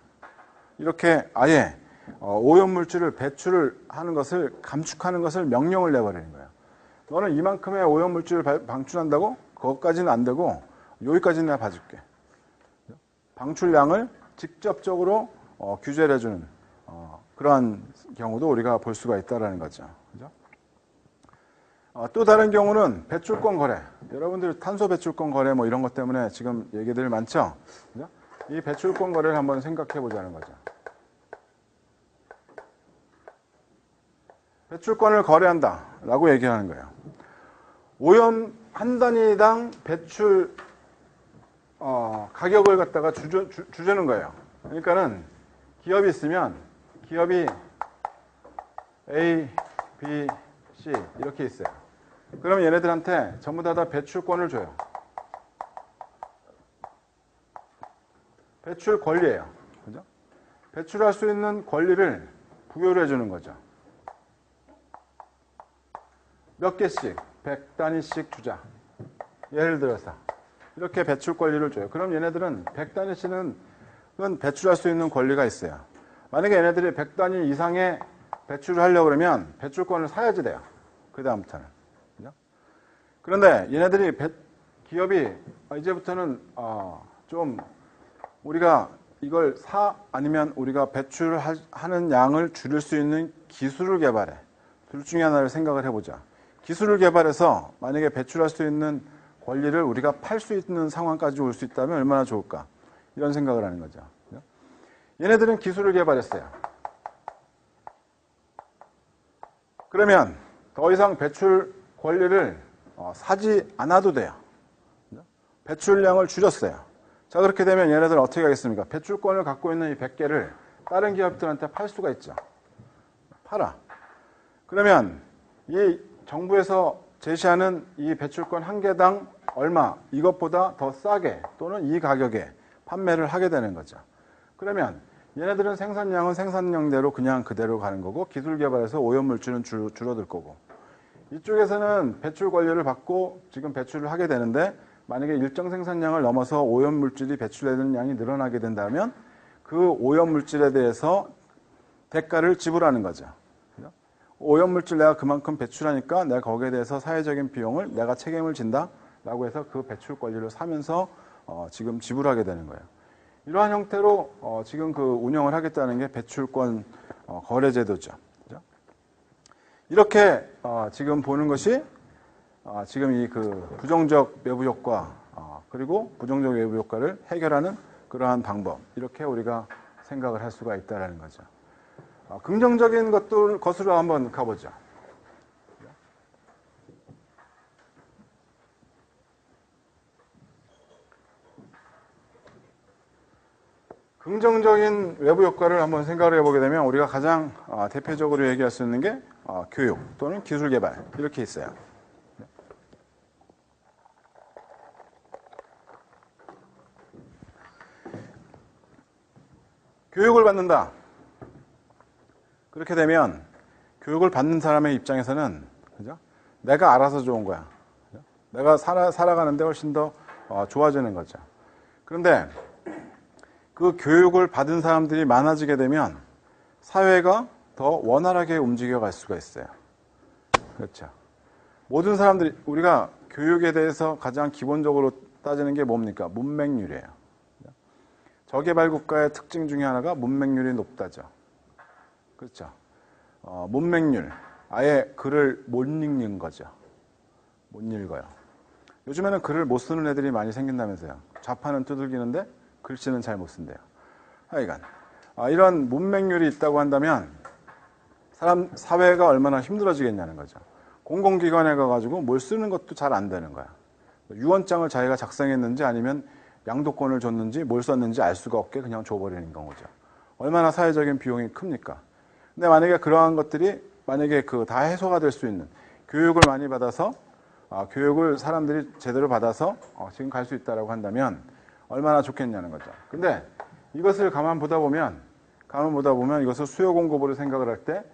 이렇게 아예 오염물질을 배출을 하는 것을 감축하는 것을 명령을 내버리는 거예요. 너는 이만큼의 오염물질을 방출한다고? 그것까지는 안 되고 여기까지는 내가 봐줄게. 방출량을 직접적으로 규제를 해주는 그러한 경우도 우리가 볼 수가 있다는 거죠. 그죠? 또 다른 경우는 배출권 거래. 여러분들 탄소 배출권 거래 뭐 이런 것 때문에 지금 얘기들 많죠? 그죠? 이 배출권 거래를 한번 생각해 보자는 거죠. 배출권을 거래한다 라고 얘기하는 거예요. 오염 한 단위당 배출 가격을 갖다가 주는 거예요. 그러니까는 기업이 있으면 기업이 A, B, C 이렇게 있어요. 그럼 얘네들한테 전부 다 배출권을 줘요. 배출 권리예요. 그죠? 배출할 수 있는 권리를 부여를 해주는 거죠. 몇 개씩, 100단위씩 주자. 예를 들어서 이렇게 배출 권리를 줘요. 그럼 얘네들은 100단위씩은 배출할 수 있는 권리가 있어요. 만약에 얘네들이 100단위 이상의 배출을 하려고 그러면 배출권을 사야지 돼요. 그 다음부터는. 그죠? 그런데 얘네들이 기업이 이제부터는 좀 우리가 이걸 아니면 우리가 배출하는 양을 줄일 수 있는 기술을 개발해. 둘 중에 하나를 생각을 해보자. 기술을 개발해서 만약에 배출할 수 있는 권리를 우리가 팔 수 있는 상황까지 올 수 있다면 얼마나 좋을까. 이런 생각을 하는 거죠. 얘네들은 기술을 개발했어요. 그러면 더 이상 배출 권리를 사지 않아도 돼요. 배출량을 줄였어요. 자, 그렇게 되면 얘네들은 어떻게 하겠습니까? 배출권을 갖고 있는 이 100개를 다른 기업들한테 팔 수가 있죠. 팔아. 그러면 이 정부에서 제시하는 이 배출권 한 개당 얼마, 이것보다 더 싸게 또는 이 가격에 판매를 하게 되는 거죠. 그러면 얘네들은 생산량은 생산량대로 그냥 그대로 가는 거고 기술 개발에서 오염물질은 줄어들 거고 이쪽에서는 배출 권리를 받고 지금 배출을 하게 되는데 만약에 일정 생산량을 넘어서 오염물질이 배출되는 양이 늘어나게 된다면 그 오염물질에 대해서 대가를 지불하는 거죠. 오염물질 내가 그만큼 배출하니까 내가 거기에 대해서 사회적인 비용을 내가 책임을 진다라고 해서 그 배출 권리를 사면서 지금 지불하게 되는 거예요. 이러한 형태로 지금 그 운영을 하겠다는 게 배출권 거래제도죠. 그죠? 이렇게 지금 보는 것이 지금 이 그 부정적 외부 효과 그리고 부정적 외부 효과를 해결하는 그러한 방법 이렇게 우리가 생각을 할 수가 있다는 거죠. 긍정적인 것으로 한번 가보죠. 긍정적인 외부 효과를 한번 생각을 해보게 되면 우리가 가장 대표적으로 얘기할 수 있는 게 교육 또는 기술 개발 이렇게 있어요. 교육을 받는다. 그렇게 되면 교육을 받는 사람의 입장에서는 그죠? 내가 알아서 좋은 거야. 그죠? 내가 살아가는데 훨씬 더 좋아지는 거죠. 그런데 그 교육을 받은 사람들이 많아지게 되면 사회가 더 원활하게 움직여갈 수가 있어요. 그렇죠. 모든 사람들이 우리가 교육에 대해서 가장 기본적으로 따지는 게 뭡니까? 문맹률이에요. 저개발 국가의 특징 중에 하나가 문맹률이 높다죠. 그렇죠. 문맹률. 아예 글을 못 읽는 거죠. 못 읽어요. 요즘에는 글을 못 쓰는 애들이 많이 생긴다면서요. 좌판은 두들기는데 글씨는 잘 못 쓴대요. 하여간 이런 문맹률이 있다고 한다면 사회가 얼마나 힘들어지겠냐는 거죠. 공공기관에 가가지고 뭘 쓰는 것도 잘 안 되는 거야. 유언장을 자기가 작성했는지 아니면 양도권을 줬는지 뭘 썼는지 알 수가 없게 그냥 줘버리는 경우죠. 얼마나 사회적인 비용이 큽니까? 근데 만약에 그러한 것들이 만약에 다 해소가 될 수 있는 교육을 많이 받아서 교육을 사람들이 제대로 받아서 지금 갈 수 있다라고 한다면 얼마나 좋겠냐는 거죠. 근데 이것을 가만 보다 보면 이것을 수요 공급으로 생각을 할 때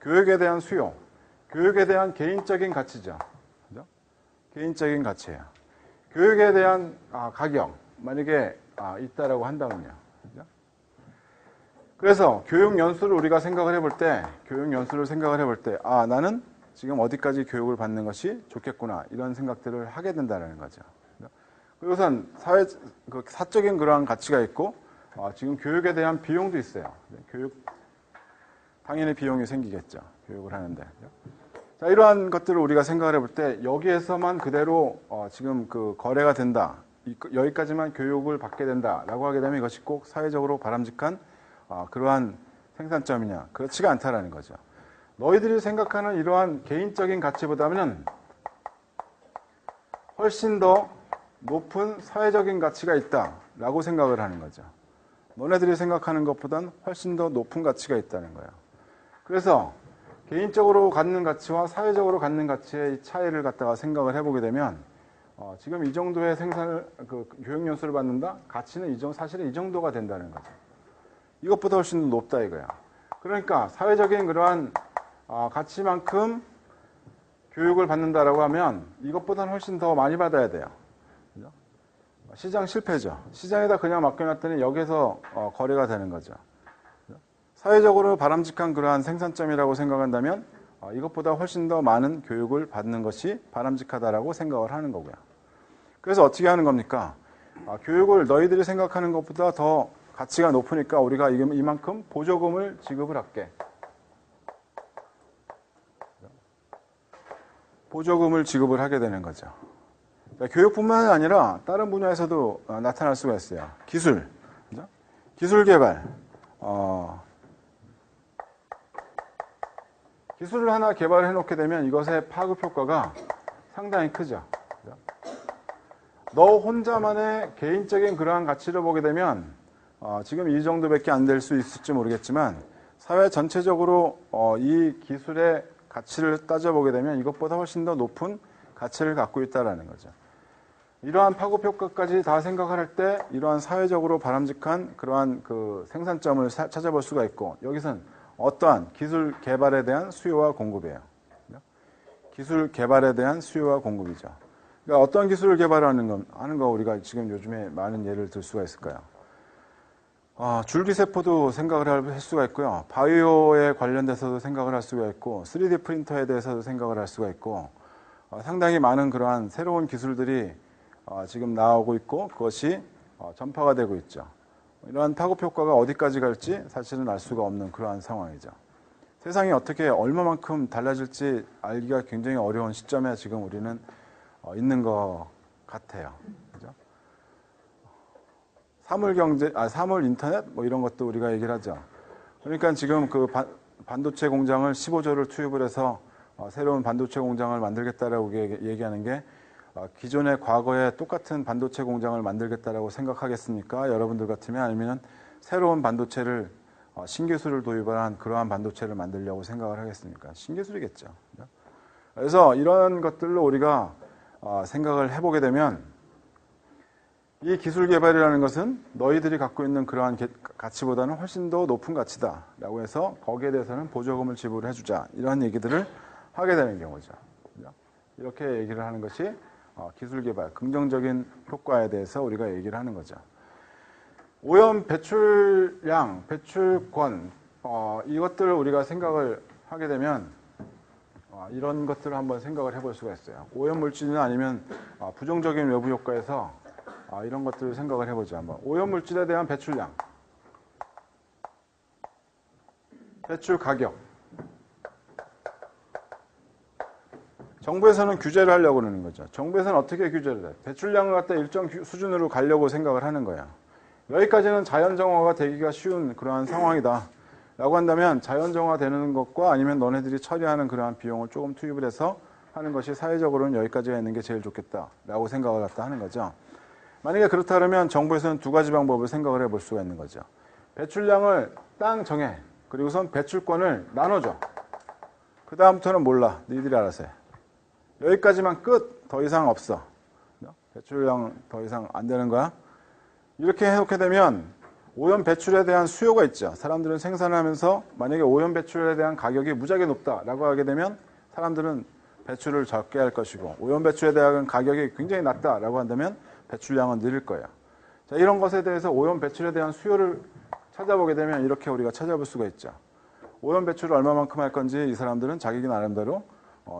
교육에 대한 수요, 교육에 대한 개인적인 가치죠. 그죠? 개인적인 가치예요. 교육에 대한 가격, 만약에 있다라고 한다면요. 그죠? 그래서 교육 연수를 우리가 생각을 해볼 때, 나는 지금 어디까지 교육을 받는 것이 좋겠구나, 이런 생각들을 하게 된다는 거죠. 그리고 우선 사적인 그러한 가치가 있고, 지금 교육에 대한 비용도 있어요. 당연히 비용이 생기겠죠. 교육을 하는데. 자, 이러한 것들을 우리가 생각을 해볼 때, 여기에서만 그대로 지금 그 거래가 된다, 여기까지만 교육을 받게 된다라고 하게 되면 이것이 꼭 사회적으로 바람직한 그러한 생산점이냐? 그렇지가 않다라는 거죠. 너희들이 생각하는 이러한 개인적인 가치보다는 훨씬 더 높은 사회적인 가치가 있다라고 생각을 하는 거죠. 너네들이 생각하는 것보다는 훨씬 더 높은 가치가 있다는 거예요. 그래서 개인적으로 갖는 가치와 사회적으로 갖는 가치의 차이를 갖다가 생각을 해보게 되면 지금 이 정도의 교육 연수를 받는다? 가치는 사실은 이 정도가 된다는 거죠. 이것보다 훨씬 더 높다 이거야. 그러니까 사회적인 그러한 가치만큼 교육을 받는다라고 하면 이것보다는 훨씬 더 많이 받아야 돼요. 그죠? 시장 실패죠. 시장에다 그냥 맡겨놨더니 여기서 거래가 되는 거죠. 그죠? 사회적으로 바람직한 그러한 생산점이라고 생각한다면 이것보다 훨씬 더 많은 교육을 받는 것이 바람직하다라고 생각을 하는 거고요. 그래서 어떻게 하는 겁니까? 교육을 너희들이 생각하는 것보다 더 가치가 높으니까 우리가 이만큼 보조금을 지급을 할게. 보조금을 지급을 하게 되는 거죠. 교육뿐만 아니라 다른 분야에서도 나타날 수가 있어요. 기술, 그죠? 기술 개발. 기술을 하나 개발해 놓게 되면 이것의 파급 효과가 상당히 크죠. 그죠? 너 혼자만의 개인적인 그러한 가치를 보게 되면 지금 이 정도밖에 안 될 수 있을지 모르겠지만 사회 전체적으로 이 기술의 가치를 따져보게 되면 이것보다 훨씬 더 높은 가치를 갖고 있다는 거죠. 이러한 파급 효과까지 다 생각을 할 때 이러한 사회적으로 바람직한 그러한 그 생산점을 찾아볼 수가 있고, 여기서는 어떠한 기술 개발에 대한 수요와 공급이에요. 기술 개발에 대한 수요와 공급이죠. 그러니까 어떤 기술을 개발하는 거 우리가 지금 요즘에 많은 예를 들 수가 있을까요? 줄기세포도 생각을 할 수가 있고요. 바이오에 관련돼서도 생각을 할 수가 있고, 3D 프린터에 대해서도 생각을 할 수가 있고, 상당히 많은 그러한 새로운 기술들이 지금 나오고 있고, 그것이 전파가 되고 있죠. 이러한 파급 효과가 어디까지 갈지 사실은 알 수가 없는 그러한 상황이죠. 세상이 어떻게 얼마만큼 달라질지 알기가 굉장히 어려운 시점에 지금 우리는 있는 것 같아요. 그죠? 사물 인터넷 뭐 이런 것도 우리가 얘기를 하죠. 그러니까 지금 그 반도체 공장을 15조를 투입을 해서 새로운 반도체 공장을 만들겠다라고 얘기하는 게 기존의 과거에 똑같은 반도체 공장을 만들겠다라고 생각하겠습니까? 여러분들 같으면, 아니면 새로운 반도체를 신기술을 도입한 그러한 반도체를 만들려고 생각을 하겠습니까? 신기술이겠죠. 그래서 이런 것들로 우리가 생각을 해보게 되면 이 기술 개발이라는 것은 너희들이 갖고 있는 그러한 가치보다는 훨씬 더 높은 가치다라고 해서 거기에 대해서는 보조금을 지불해 주자, 이런 얘기들을 하게 되는 경우죠. 이렇게 얘기를 하는 것이 기술 개발, 긍정적인 효과에 대해서 우리가 얘기를 하는 거죠. 오염 배출량, 배출권, 이것들을 우리가 생각을 하게 되면 이런 것들을 한번 생각을 해볼 수가 있어요. 오염 물질이나 아니면 부정적인 외부 효과에서 이런 것들을 생각을 해보죠. 한번 오염 물질에 대한 배출량, 배출 가격. 정부에서는 규제를 하려고 그러는 거죠. 정부에서는 어떻게 규제를 해? 배출량을 갖다 일정 수준으로 가려고 생각을 하는 거야. 여기까지는 자연정화가 되기가 쉬운 그러한 상황이다 라고 한다면, 자연정화 되는 것과 아니면 너네들이 처리하는 그러한 비용을 조금 투입을 해서 하는 것이 사회적으로는 여기까지가 있는 게 제일 좋겠다 라고 생각을 갖다 하는 거죠. 만약에 그렇다 그러면 정부에서는 두 가지 방법을 생각을 해볼 수가 있는 거죠. 배출량을 딱 정해. 그리고선 배출권을 나눠줘. 그 다음부터는 몰라. 너희들이 알아서 해. 여기까지만 끝. 더 이상 없어. 배출량 더 이상 안 되는 거야. 이렇게 해놓게 되면 오염 배출에 대한 수요가 있죠. 사람들은 생산을 하면서 만약에 오염 배출에 대한 가격이 무지하게 높다라고 하게 되면 사람들은 배출을 적게 할 것이고, 오염 배출에 대한 가격이 굉장히 낮다라고 한다면 배출량은 늘릴 거야. 자, 이런 것에 대해서 오염 배출에 대한 수요를 찾아보게 되면 이렇게 우리가 찾아볼 수가 있죠. 오염 배출을 얼마만큼 할 건지 이 사람들은 자기 나름대로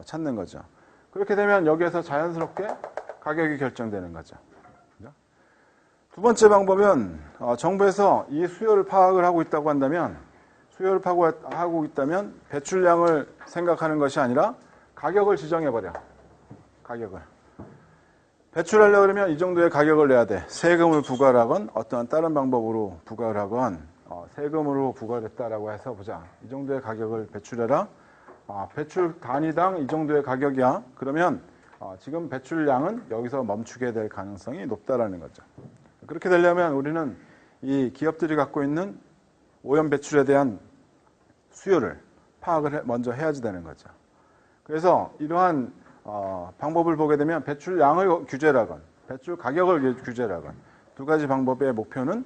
찾는 거죠. 그렇게 되면 여기에서 자연스럽게 가격이 결정되는 거죠. 두 번째 방법은 정부에서 이 수요를 파악을 하고 있다고 한다면, 수요를 파악하고 있다면 배출량을 생각하는 것이 아니라 가격을 지정해버려. 가격을. 배출하려고 그러면 이 정도의 가격을 내야 돼. 세금을 부과를 하건 어떠한 다른 방법으로 부과를 하건, 세금으로 부과를 했다라고 해서 보자. 이 정도의 가격을 배출해라. 배출 단위당 이 정도의 가격이야. 그러면 지금 배출량은 여기서 멈추게 될 가능성이 높다라는 거죠. 그렇게 되려면 우리는 이 기업들이 갖고 있는 오염 배출에 대한 수요를 파악을 먼저 해야지 되는 거죠. 그래서 이러한 방법을 보게 되면 배출량을 규제하건 배출 가격을 규제하건 두 가지 방법의 목표는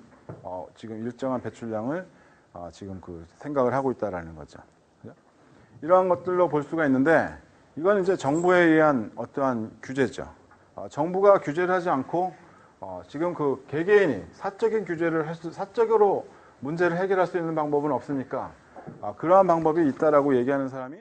지금 일정한 배출량을 지금 생각을 하고 있다라는 거죠. 이러한 것들로 볼 수가 있는데, 이건 이제 정부에 의한 어떠한 규제죠. 정부가 규제를 하지 않고 지금 개개인이 사적인 규제를 사적으로 문제를 해결할 수 있는 방법은 없으니까 그러한 방법이 있다라고 얘기하는 사람이